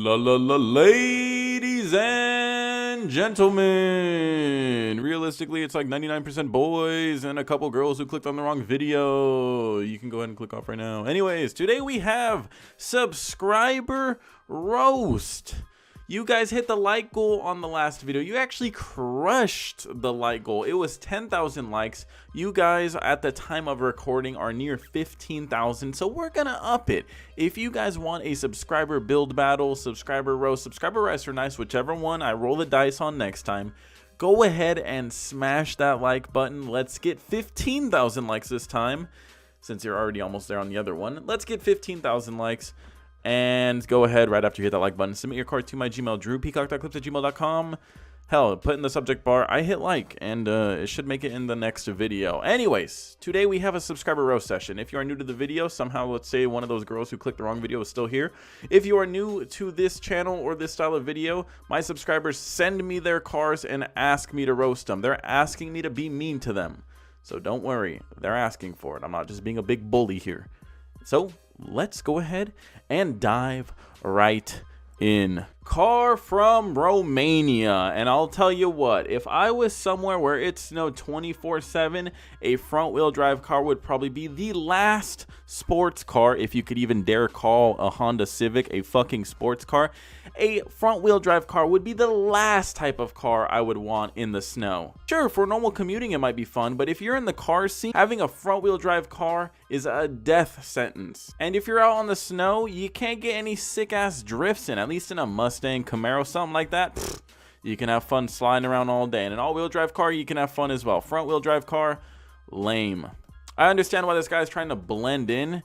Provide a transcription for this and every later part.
Ladies and gentlemen, realistically it's like 99% boys and a couple girls who clicked on the wrong video. You can go ahead and click off right now. Anyways, today we have subscriber roast. You guys hit the like goal on the last video. You actually crushed the like goal. It was 10,000 likes. You guys at the time of recording are near 15,000, so we're gonna up it. If you guys want a subscriber build battle, subscriber roast are nice, whichever one I roll the dice on next time. Go ahead and smash that like button. Let's get 15,000 likes this time, since you're already almost there on the other one. Let's get 15,000 likes. And go ahead right after you hit that like button, submit your card to my Gmail, drewpeacock.clips@gmail.com. Hell, put in the subject bar, I hit like, and it should make it in the next video. Anyways, today we have a subscriber roast session. If you are new to the video, somehow let's say one of those girls who clicked the wrong video is still here. If you are new to this channel or this style of video, my subscribers send me their cars and ask me to roast them. They're asking me to be mean to them. So don't worry, they're asking for it. I'm not just being a big bully here. So let's go ahead and dive right in. Car from Romania. And I'll tell you what, if I was somewhere where it snowed 24/7, a front wheel drive car would probably be the last sports car, if you could even dare call a Honda Civic a fucking sports car. A front wheel drive car would be the last type of car I would want in the snow. Sure, for normal commuting it might be fun, but if you're in the car scene, having a front wheel drive car is a death sentence. And if you're out on the snow, you can't get any sick ass drifts in, at least in a Mustang Cobra, something like that. Pfft, you can have fun sliding around all day. And an all-wheel drive car, you can have fun as well. Front wheel drive car, lame. I understand why this guy's trying to blend in.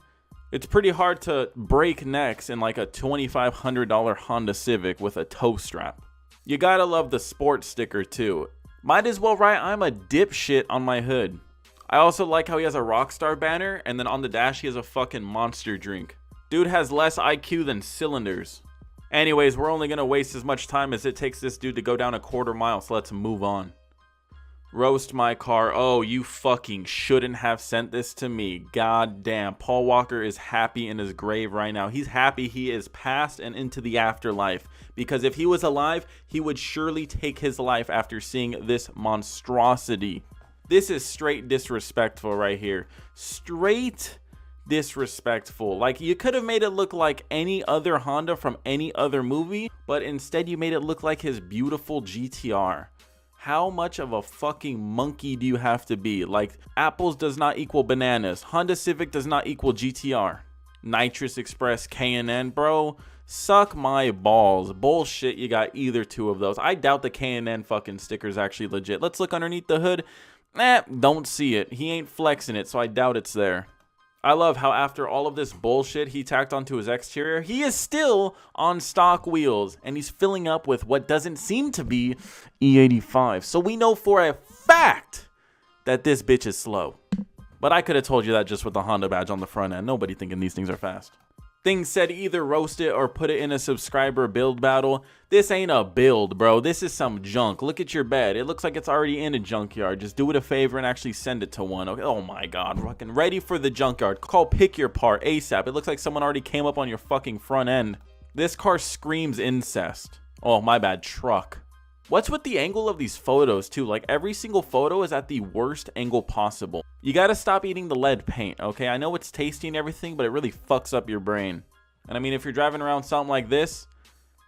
It's pretty hard to break necks in like a $2,500 Honda Civic with a tow strap. You gotta love the sports sticker too. Might as well write "I'm a dipshit" on my hood. I also like how he has a Rockstar banner, and then on the dash he has a fucking Monster drink. Dude has less IQ than cylinders. Anyways, we're only gonna waste as much time as it takes this dude to go down a quarter mile, so let's move on. Roast my car. Oh, you fucking shouldn't have sent this to me. God damn. Paul Walker is happy in his grave right now. He's happy he is past and into the afterlife. Because if he was alive, he would surely take his life after seeing this monstrosity. This is straight disrespectful right here. Straight disrespectful. Like, you could have made it look like any other Honda from any other movie, but instead you made it look like his beautiful GTR. How much of a fucking monkey do you have to be? Like, apples does not equal bananas. Honda Civic does not equal GTR. Nitrous Express, K&N, bro. Suck my balls. Bullshit, you got either two of those. I doubt the K&N fucking sticker is actually legit. Let's look underneath the hood. Don't see it. He ain't flexing it, so I doubt it's there. I love how after all of this bullshit he tacked onto his exterior, he is still on stock wheels, and he's filling up with what doesn't seem to be E85. So we know for a fact that this bitch is slow. But I could have told you that just with the Honda badge on the front end. Nobody thinking these things are fast. Things said either roast it or put it in a subscriber build battle. This ain't a build, bro. This is some junk. Look at your bed. It looks like it's already in a junkyard. Just do it a favor and actually send it to one. Okay. Oh my god. Fucking ready for the junkyard. Call Pick Your Part ASAP. It looks like someone already came up on your fucking front end. This car screams incest. Oh, my bad. Truck. What's with the angle of these photos too? Like, every single photo is at the worst angle possible. You gotta stop eating the lead paint, okay? I know it's tasty and everything, but it really fucks up your brain. And I mean, if you're driving around something like this,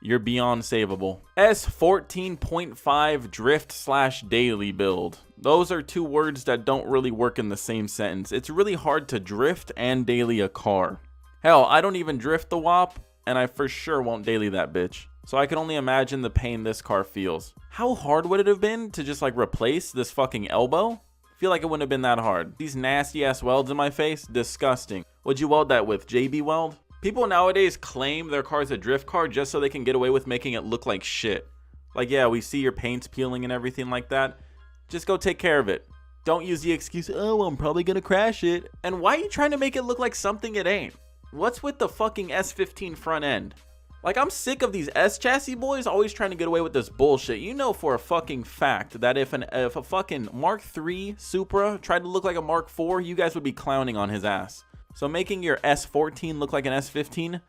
you're beyond savable. S14.5 drift/daily build. Those are two words that don't really work in the same sentence. It's really hard to drift and daily a car. Hell, I don't even drift the WAP, and I for sure won't daily that bitch. So I can only imagine the pain this car feels. How hard would it have been to just like replace this fucking elbow? I feel like it wouldn't have been that hard. These nasty ass welds in my face, disgusting. What'd you weld that with, JB Weld? People nowadays claim their car's a drift car just so they can get away with making it look like shit. Like, yeah, we see your paint's peeling and everything like that. Just go take care of it. Don't use the excuse, oh, I'm probably gonna crash it. And why are you trying to make it look like something it ain't? What's with the fucking S15 front end? Like, I'm sick of these S-chassis boys always trying to get away with this bullshit. You know for a fucking fact that if a fucking Mark III Supra tried to look like a Mark IV, you guys would be clowning on his ass. So making your S14 look like an S15,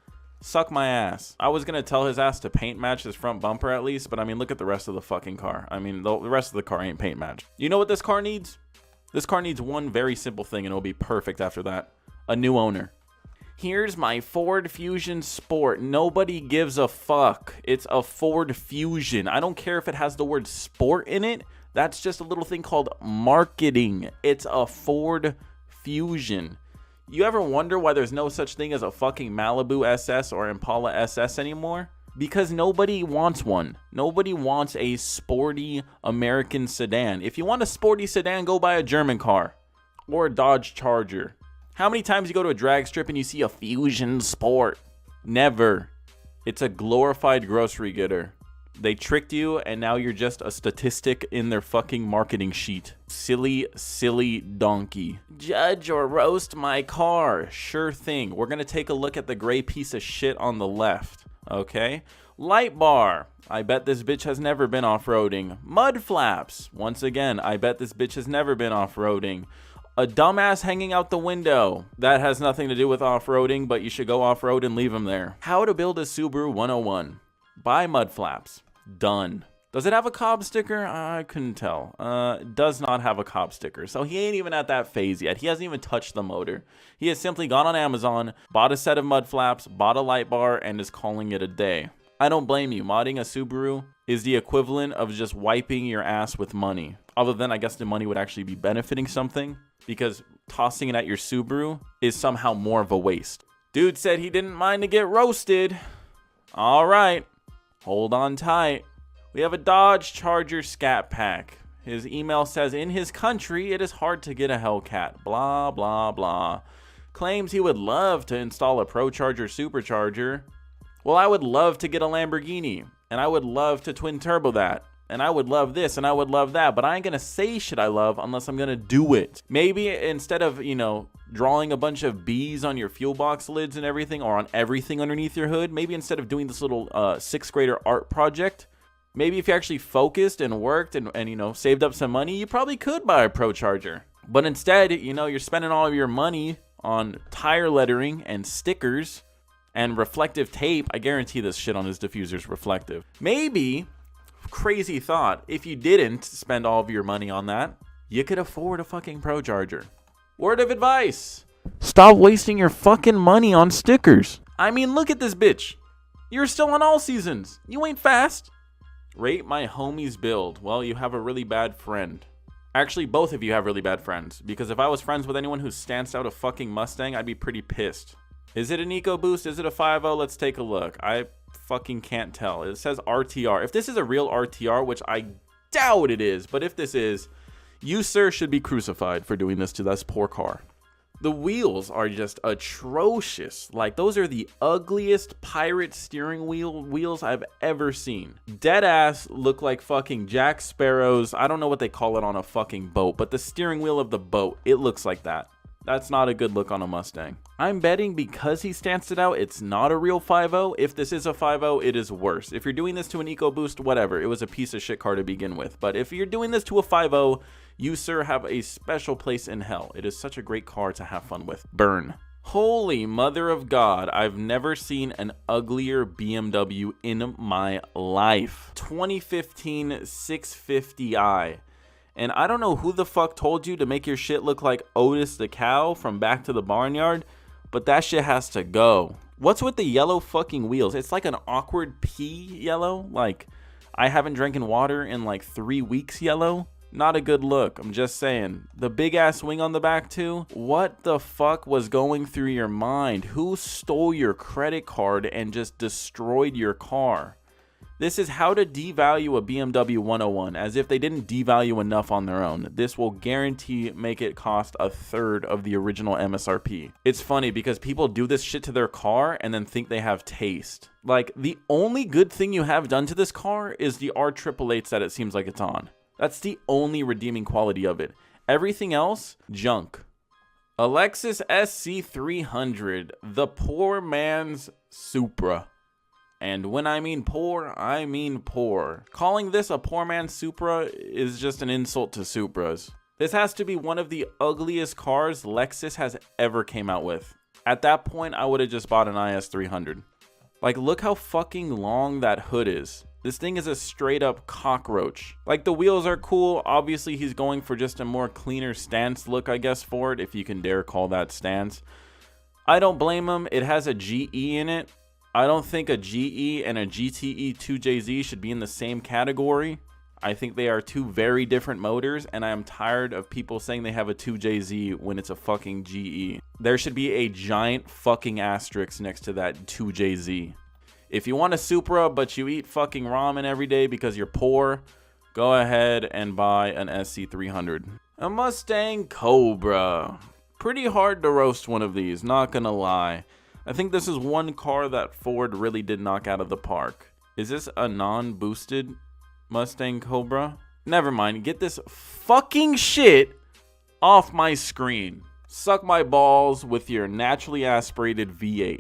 Suck my ass. I was gonna tell his ass to paint match his front bumper at least, but I mean, look at the rest of the fucking car. I mean, the rest of the car ain't paint match. You know what this car needs? This car needs one very simple thing and it'll be perfect after that. A new owner. Here's my Ford Fusion Sport. Nobody gives a fuck. It's a Ford Fusion. I don't care if it has the word sport in it. That's just a little thing called marketing. It's a Ford Fusion. You ever wonder why there's no such thing as a fucking Malibu SS or Impala SS anymore? Because nobody wants one. Nobody wants a sporty American sedan. If you want a sporty sedan, go buy a German car or a Dodge Charger. How many times you go to a drag strip and you see a Fusion Sport? Never. It's a glorified grocery getter. They tricked you and now you're just a statistic in their fucking marketing sheet. Silly, silly donkey. Judge or roast my car. Sure thing. We're gonna take a look at the gray piece of shit on the left. Okay. Light bar. I bet this bitch has never been off-roading. Mud flaps. Once again, I bet this bitch has never been off-roading. A dumbass hanging out the window. That has nothing to do with off-roading, but you should go off-road and leave him there. How to build a Subaru 101. Buy mud flaps. Done. Does it have a Cobb sticker? I couldn't tell. Does not have a Cobb sticker. So he ain't even at that phase yet. He hasn't even touched the motor. He has simply gone on Amazon, bought a set of mud flaps, bought a light bar, and is calling it a day. I don't blame you. Modding a Subaru is the equivalent of just wiping your ass with money. Other than, I guess the money would actually be benefiting something, because tossing it at your Subaru is somehow more of a waste. Dude said he didn't mind to get roasted. All right. Hold on tight. We have a Dodge Charger scat pack. His email says, in his country, it is hard to get a Hellcat. Blah, blah, blah. Claims he would love to install a ProCharger supercharger. Well, I would love to get a Lamborghini. And I would love to twin turbo that. And I would love this and I would love that. But I ain't going to say shit I love unless I'm going to do it. Maybe instead of, you know, drawing a bunch of bees on your fuel box lids and everything, or on everything underneath your hood, maybe instead of doing this little sixth grader art project, maybe if you actually focused and worked and you know, saved up some money, you probably could buy a ProCharger. But instead, you know, you're spending all of your money on tire lettering and stickers and reflective tape. I guarantee this shit on his diffuser's reflective. Maybe, crazy thought, if you didn't spend all of your money on that, you could afford a fucking ProCharger. Word of advice. Stop wasting your fucking money on stickers. I mean, look at this bitch. You're still on all seasons. You ain't fast. Rate my homie's build. Well, you have a really bad friend. Actually, both of you have really bad friends. Because if I was friends with anyone who stanced out a fucking Mustang, I'd be pretty pissed. Is it an EcoBoost? Is it a 5.0? Let's take a look. I fucking can't tell. It says RTR. If this is a real RTR, which I doubt it is, but if this is, you, sir, should be crucified for doing this to this poor car. The wheels are just atrocious. Like, those are the ugliest pirate steering wheels I've ever seen. Dead ass look like fucking Jack Sparrow's. I don't know what they call it on a fucking boat, but the steering wheel of the boat, it looks like that. That's not a good look on a Mustang. I'm betting because he stanced it out, it's not a real 5.0. If this is a 5.0, it is worse. If you're doing this to an EcoBoost, whatever. It was a piece of shit car to begin with. But if you're doing this to a 5.0, you, sir, have a special place in hell. It is such a great car to have fun with. Burn. Holy mother of God, I've never seen an uglier BMW in my life. 2015 650i. And I don't know who the fuck told you to make your shit look like Otis the cow from Back to the Barnyard, but that shit has to go. What's with the yellow fucking wheels? It's like an awkward pea yellow. Like, I haven't drinking water in like 3 weeks yellow. Not a good look, I'm just saying. The big ass wing on the back too. What the fuck was going through your mind? Who stole your credit card and just destroyed your car? This is how to devalue a BMW 101, as if they didn't devalue enough on their own. This will guarantee make it cost a third of the original MSRP. It's funny because people do this shit to their car and then think they have taste. Like, the only good thing you have done to this car is the R888s that it seems like it's on. That's the only redeeming quality of it. Everything else, junk. A Lexus SC300, the poor man's Supra. And when I mean poor, I mean poor. Calling this a poor man's Supra is just an insult to Supras. This has to be one of the ugliest cars Lexus has ever came out with. At that point, I would have just bought an IS300. Like, look how fucking long that hood is. This thing is a straight up cockroach. Like, the wheels are cool. Obviously, he's going for just a more cleaner stance look, I guess, for it, if you can dare call that stance. I don't blame him. It has a GE in it. I don't think a GE and a GTE 2JZ should be in the same category. I think they are two very different motors, and I am tired of people saying they have a 2JZ when it's a fucking GE. There should be a giant fucking asterisk next to that 2JZ. If you want a Supra, but you eat fucking ramen every day because you're poor, go ahead and buy an SC300. A Mustang Cobra. Pretty hard to roast one of these, not gonna lie. I think this is one car that Ford really did knock out of the park. Is this a non-boosted Mustang Cobra? Never mind. Get this fucking shit off my screen. Suck my balls with your naturally aspirated V8.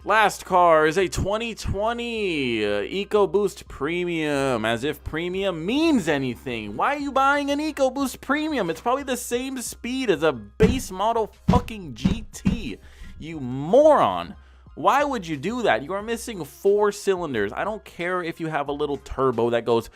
Last car is a 2020 Ecoboost Premium. As if premium means anything. Why are you buying an Ecoboost Premium? It's probably the same speed as a base model fucking GT. You moron. Why would you do that? You are missing 4 cylinders. I don't care if you have a little turbo that goes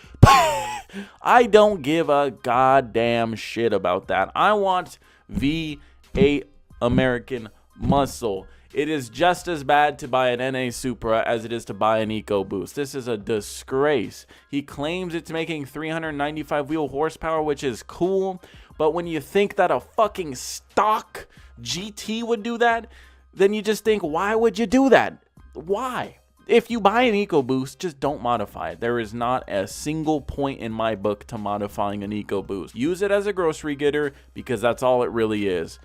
I don't give a goddamn shit about that. I want V8 American muscle. It is just as bad to buy an NA Supra as it is to buy an EcoBoost. This is a disgrace. He claims it's making 395 wheel horsepower, which is cool. But when you think that a fucking stock GT would do that, then you just think, why would you do that? Why? If you buy an EcoBoost, just don't modify it. There is not a single point in my book to modifying an EcoBoost. Use it as a grocery getter because that's all it really is.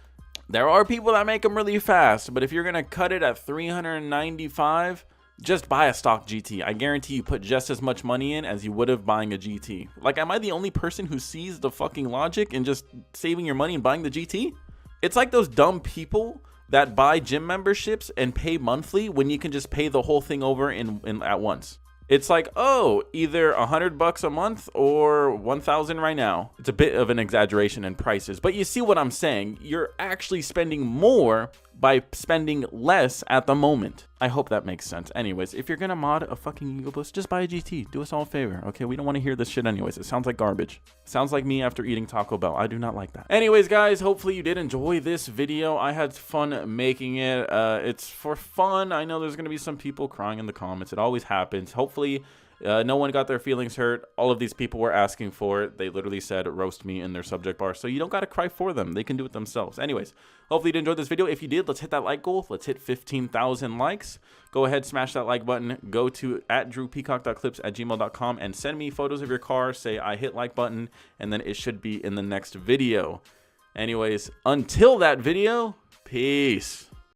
There are people that make them really fast, but if you're going to cut it at 395, just buy a stock GT. I guarantee you put just as much money in as you would have buying a GT. Like, am I the only person who sees the fucking logic in just saving your money and buying the GT? It's like those dumb people that buy gym memberships and pay monthly when you can just pay the whole thing over in at once. It's like, oh, either $100 a month or $1,000 right now. It's a bit of an exaggeration in prices, but you see what I'm saying. You're actually spending more by spending less at the moment. I hope that makes sense. Anyways, if you're gonna mod a fucking EcoBoost, just buy a GT. Do us all a favor, okay? We don't want to hear this shit anyways. It sounds like garbage. It sounds like me after eating Taco Bell. I do not like that. Anyways, guys, hopefully you did enjoy this video. I had fun making it. It's for fun. I know there's gonna be some people crying in the comments. It always happens. Hopefully no one got their feelings hurt. All of these people were asking for it. They literally said roast me in their subject bar, so you don't gotta cry for them. They can do it themselves. Anyways, hopefully you enjoyed this video. If you did, let's hit that like goal. Let's hit 15,000 likes. Go ahead, smash that like button. Go to @drewpeacock.clips @gmail.com and send me photos of your car. Say I hit like button, and then it should be in the next video. Anyways, until that video, peace.